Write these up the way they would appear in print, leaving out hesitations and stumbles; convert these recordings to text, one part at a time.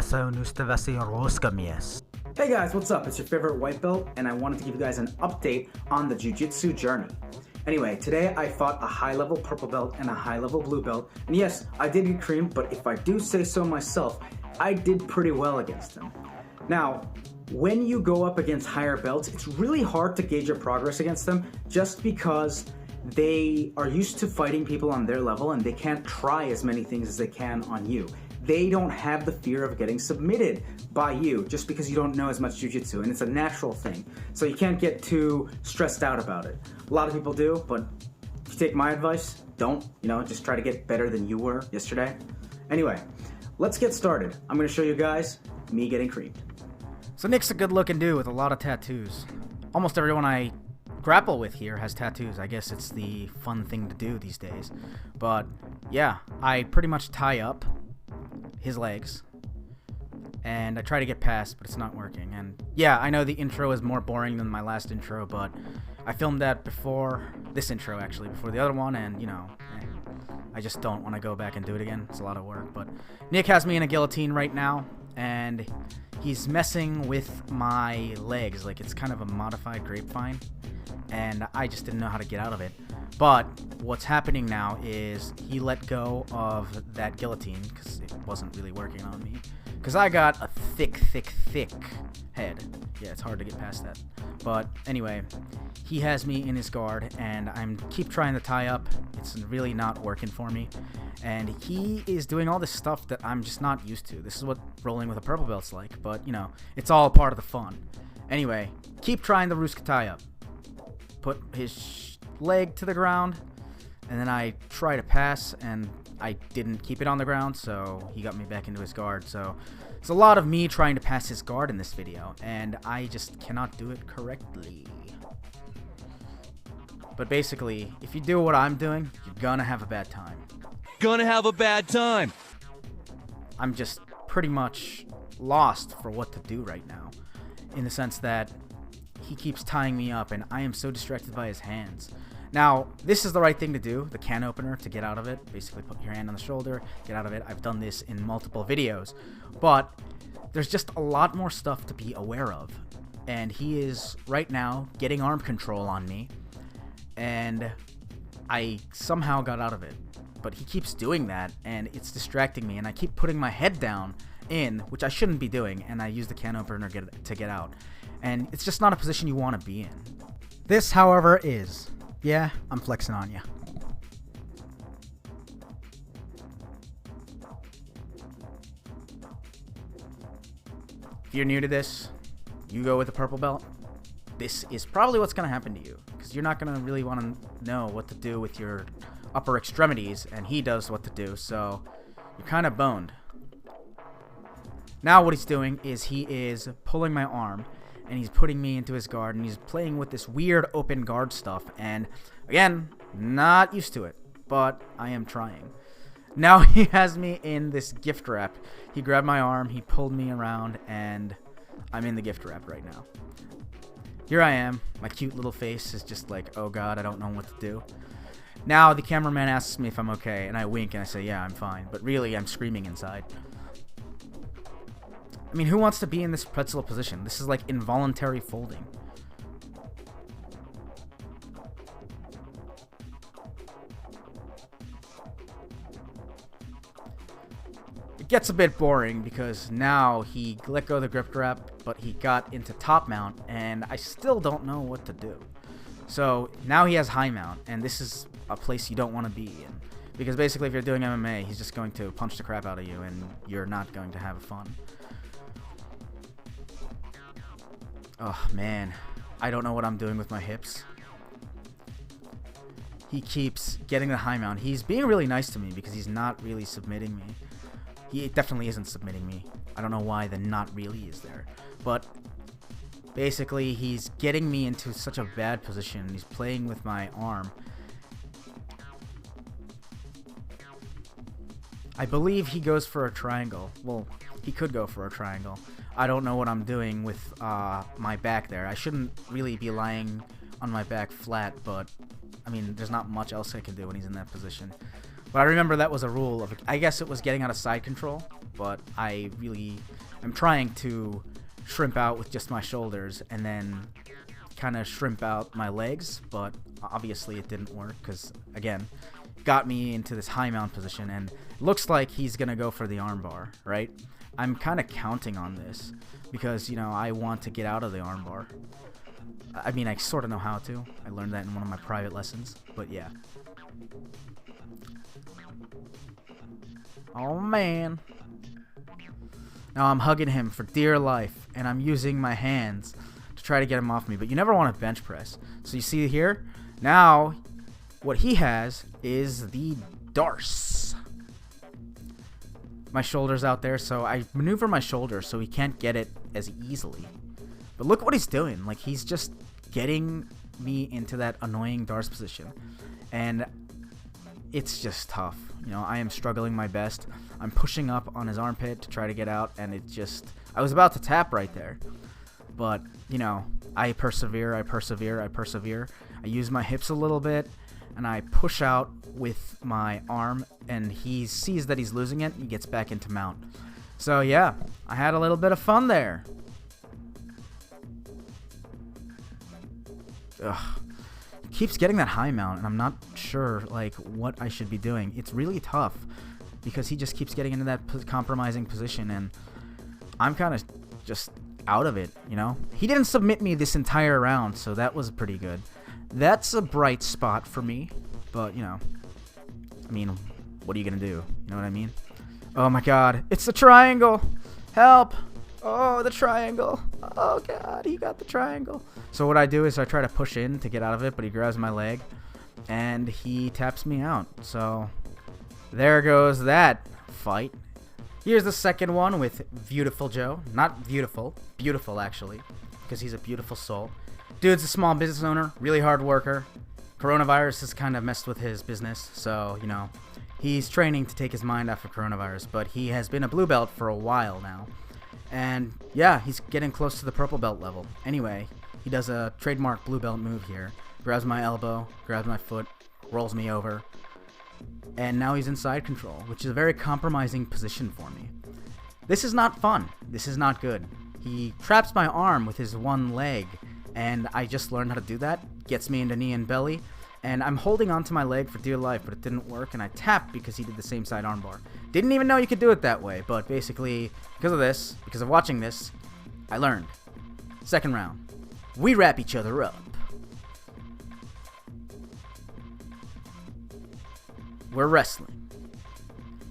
Akaso Brave. Hey guys, what's up? It's your favorite white belt, and I wanted to give you guys an update on the jiu-jitsu journey. Anyway, today I fought a high-level purple belt and a high-level blue belt, and yes, I did get creamed, but if I do say so myself, I did pretty well against them. Now, when you go up against higher belts, it's really hard to gauge your progress against them just because they are used to fighting people on their level and they can't try as many things as they can on you. They don't have the fear of getting submitted by you just because you don't know as much jiu-jitsu, and it's a natural thing. So you can't get too stressed out about it. A lot of people do, but if you take my advice, don't, just try to get better than you were yesterday. Anyway, let's get started. I'm gonna show you guys me getting creamed. So Nick's a good looking dude with a lot of tattoos. Almost everyone I grapple with here has tattoos. I guess it's the fun thing to do these days. But yeah, I pretty much tie up his legs and I try to get past, but it's not working. And yeah, I know the intro is more boring than my last intro, but I filmed that before this intro, actually, before the other one, and I just don't want to go back and do it again. It's a lot of work. But Nick has me in a guillotine right now, and he's messing with my legs like it's kind of a modified grapevine, and I just didn't know how to get out of it. But what's happening now is he let go of that guillotine because it wasn't really working on me. Because I got a thick head. Yeah, it's hard to get past that. But anyway, he has me in his guard, and I'm keep trying to tie up. It's really not working for me. And he is doing all this stuff that I'm just not used to. This is what rolling with a purple belt's like, but it's all part of the fun. Anyway, keep trying the Ruska tie up. Put his leg to the ground, and then I try to pass, and I didn't keep it on the ground, so he got me back into his guard. So it's a lot of me trying to pass his guard in this video, and I just cannot do it correctly. But basically, if you do what I'm doing, you're gonna have a bad time. Gonna have a bad time. I'm just pretty much lost for what to do right now, in the sense that he keeps tying me up, and I am so distracted by his hands. Now, this is the right thing to do, the can opener, to get out of it. Basically, put your hand on the shoulder, get out of it. I've done this in multiple videos, but there's just a lot more stuff to be aware of. And he is, right now, getting arm control on me, and I somehow got out of it. But he keeps doing that, and it's distracting me, and I keep putting my head down in, which I shouldn't be doing, and I use the can opener to get out. And it's just not a position you want to be in. This, however, is... Yeah, I'm flexing on you. If you're new to this, you go with the purple belt. This is probably what's going to happen to you, because you're not going to really want to know what to do with your upper extremities, and he does what to do, so you're kind of boned. Now what he's doing is he is pulling my arm, and he's putting me into his guard, and he's playing with this weird open guard stuff, and again, not used to it, but I am trying. Now he has me in this gift wrap. He grabbed my arm, he pulled me around, and I'm in the gift wrap right now. Here I am, my cute little face is just like, oh god, I don't know what to do. Now the cameraman asks me if I'm okay, and I wink and I say, yeah, I'm fine, but really I'm screaming inside. I mean, who wants to be in this pretzel position? This is like involuntary folding. It gets a bit boring because now he let go of the grip wrap, but he got into top mount, and I still don't know what to do. So now he has high mount, and this is a place you don't want to be in. Because basically if you're doing MMA, he's just going to punch the crap out of you, and you're not going to have fun. Oh man, I don't know what I'm doing with my hips. He keeps getting the high mount. He's being really nice to me because he's not really submitting me. He definitely isn't submitting me. I don't know why the not really is there. But basically he's getting me into such a bad position. He's playing with my arm. I believe he goes for a triangle. Well, he could go for a triangle. I don't know what I'm doing with my back there. I shouldn't really be lying on my back flat, but I mean, there's not much else I can do when he's in that position. But I remember that was a rule of, I guess it was getting out of side control, but I really am trying to shrimp out with just my shoulders and then kind of shrimp out my legs, but obviously it didn't work because, again, got me into this high mount position, and it looks like he's gonna go for the armbar, right? I'm kind of counting on this because, you know, I want to get out of the armbar. I mean, I sort of know how to. I learned that in one of my private lessons, but yeah. Oh man. Now I'm hugging him for dear life, and I'm using my hands to try to get him off me, but you never want to bench press. So you see here, now what he has is the darce. My shoulder's out there, so I maneuver my shoulder so he can't get it as easily. But look what he's doing. Like, he's just getting me into that annoying darce position. And it's just tough. You know, I am struggling my best. I'm pushing up on his armpit to try to get out, and it just... I was about to tap right there. But, you know, I persevere, I persevere, I persevere. I use my hips a little bit, and I push out with my arm, and he sees that he's losing it, and he gets back into mount. So, yeah, I had a little bit of fun there. Ugh. Keeps getting that high mount, and I'm not sure like what I should be doing. It's really tough because he just keeps getting into that compromising position, and I'm kind of just out of it, you know. He didn't submit me this entire round, so that was pretty good. That's a bright spot for me, but you know, I mean, what are you gonna do? You know what I mean? Oh my god, it's the triangle! Help! Oh, the triangle. Oh, God, he got the triangle. So what I do is I try to push in to get out of it, but he grabs my leg, and he taps me out. So there goes that fight. Here's the second one with Beautiful Joe. Not beautiful. Beautiful, actually, because he's a beautiful soul. Dude's a small business owner, really hard worker. Coronavirus has kind of messed with his business, so, you know, he's training to take his mind off of coronavirus, but he has been a blue belt for a while now. And yeah, he's getting close to the purple belt level. Anyway, he does a trademark blue belt move here. Grabs my elbow, grabs my foot, rolls me over. And now he's in side control, which is a very compromising position for me. This is not fun. This is not good. He traps my arm with his one leg, and I just learned how to do that. Gets me into knee and belly. And I'm holding onto my leg for dear life, but it didn't work, and I tapped because he did the same side armbar. Didn't even know you could do it that way, but basically, because of this, because of watching this, I learned. Second round. We wrap each other up. We're wrestling.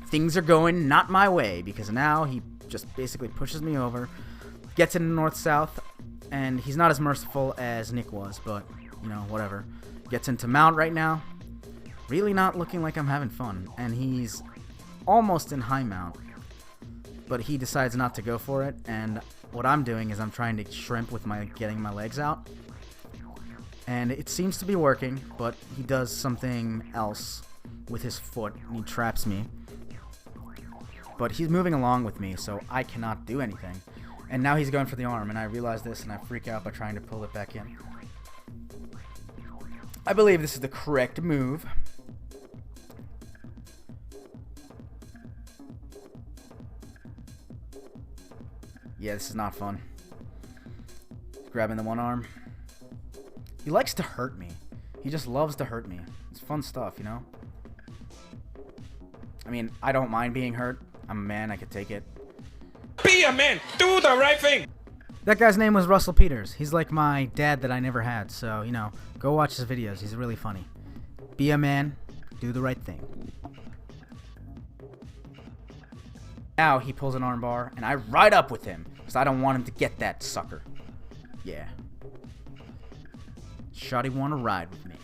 Things are going not my way, because now he just basically pushes me over, gets in north-south, and he's not as merciful as Nick was, but, you know, whatever. Gets into mount right now. Really not looking like I'm having fun. And he's almost in high mount. But he decides not to go for it. And what I'm doing is I'm trying to shrimp with getting my legs out. And it seems to be working. But he does something else with his foot. And he traps me. But he's moving along with me, so I cannot do anything. And now he's going for the arm. And I realize this, and I freak out by trying to pull it back in. I believe this is the correct move. Yeah, this is not fun. Grabbing the one arm. He likes to hurt me. He just loves to hurt me. It's fun stuff, you know? I mean, I don't mind being hurt. I'm a man, I could take it. Be a man! Do the right thing! That guy's name was Russell Peters. He's like my dad that I never had, so, you know, go watch his videos. He's really funny. Be a man, do the right thing. Now he pulls an armbar, and I ride up with him, because I don't want him to get that sucker. Yeah. Shawty wanna ride with me.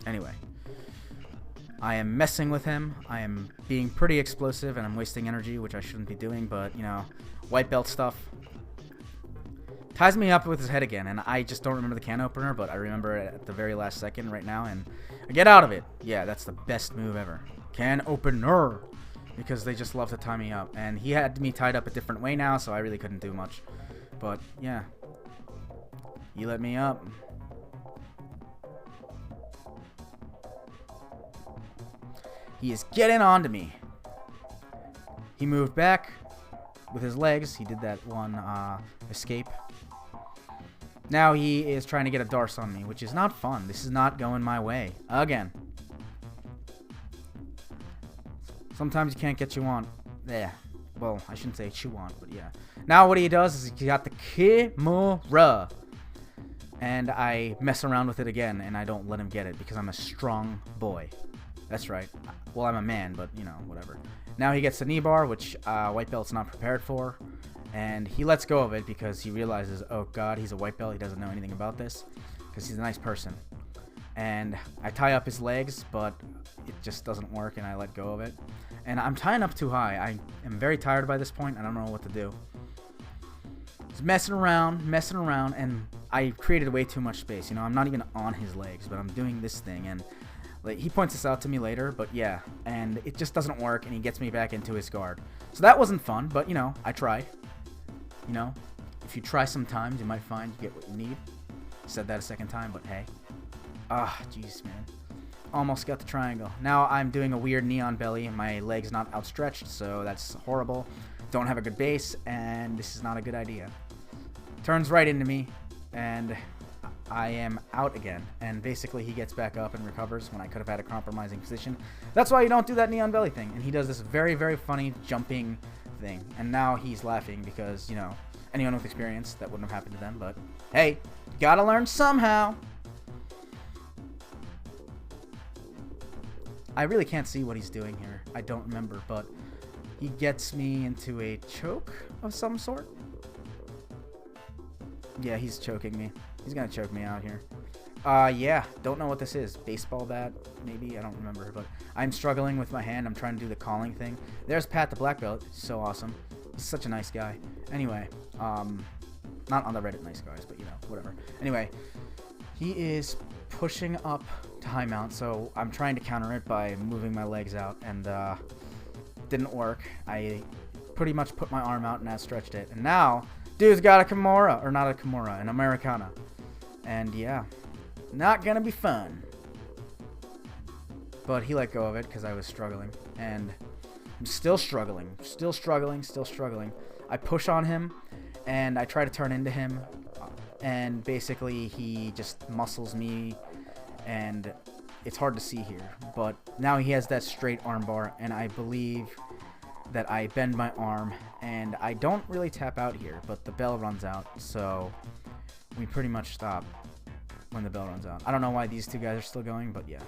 Anyway. I am messing with him. I am being pretty explosive, and I'm wasting energy, which I shouldn't be doing, but, you know, white belt stuff. Ties me up with his head again, and I just don't remember the can opener, but I remember it at the very last second right now, and I get out of it. Yeah, that's the best move ever. Can opener. Because they just love to tie me up. And he had me tied up a different way now, so I really couldn't do much. But, yeah. He let me up. He is getting on to me. He moved back with his legs. He did that one escape. Now he is trying to get a darce on me, which is not fun. This is not going my way. Again. Sometimes you can't get you on. Yeah. Well, I shouldn't say chew on, but yeah. Now what he does is he got the camera. And I mess around with it again, and I don't let him get it because I'm a strong boy. That's right. Well, I'm a man, but, you know, whatever. Now he gets the knee bar, which white belt's not prepared for. And he lets go of it because he realizes, oh, God, he's a white belt. He doesn't know anything about this because he's a nice person. And I tie up his legs, but it just doesn't work, and I let go of it. And I'm tying up too high. I am very tired by this point. I don't know what to do. He's messing around, and I created way too much space. You know, I'm not even on his legs, but I'm doing this thing, and like, he points this out to me later, but yeah, and it just doesn't work, and he gets me back into his guard. So that wasn't fun, but, you know, I tried. You know, if you try sometimes, you might find you get what you need. Said that a second time, but hey. Ah, jeez, man. Almost got the triangle. Now I'm doing a weird neon belly, and my leg's not outstretched, so that's horrible. Don't have a good base, and this is not a good idea. Turns right into me, and I am out again. And basically he gets back up and recovers when I could have had a compromising position. That's why you don't do that neon belly thing. And he does this very, very funny jumping thing. And now he's laughing because, you know, anyone with experience, that wouldn't have happened to them. But hey, gotta learn somehow. I really can't see what he's doing here. I don't remember, but he gets me into a choke of some sort. Yeah, he's choking me. He's gonna choke me out here. Yeah, don't know what this is. Baseball bat, maybe? I don't remember, but I'm struggling with my hand. I'm trying to do the calling thing. There's Pat the black belt. So awesome. He's such a nice guy. Anyway, not on the Reddit nice guys, but you know, whatever. Anyway, he is pushing up to high mount, so I'm trying to counter it by moving my legs out, and didn't work. I pretty much put my arm out and outstretched it, and now dude's got a Kimura, or not a Kimura, an Americana. And yeah, not gonna be fun. But he let go of it because I was struggling. And I'm still struggling. Still struggling. I push on him, and I try to turn into him. And basically, he just muscles me, and it's hard to see here. But now he has that straight armbar, and I believe that I bend my arm, and I don't really tap out here, but the bell runs out, so we pretty much stop when the bell runs out. I don't know why these two guys are still going, but yeah.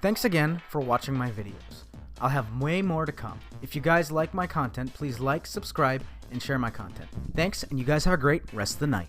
Thanks again for watching my videos. I'll have way more to come. If you guys like my content, please like, subscribe, and share my content. Thanks, and you guys have a great rest of the night.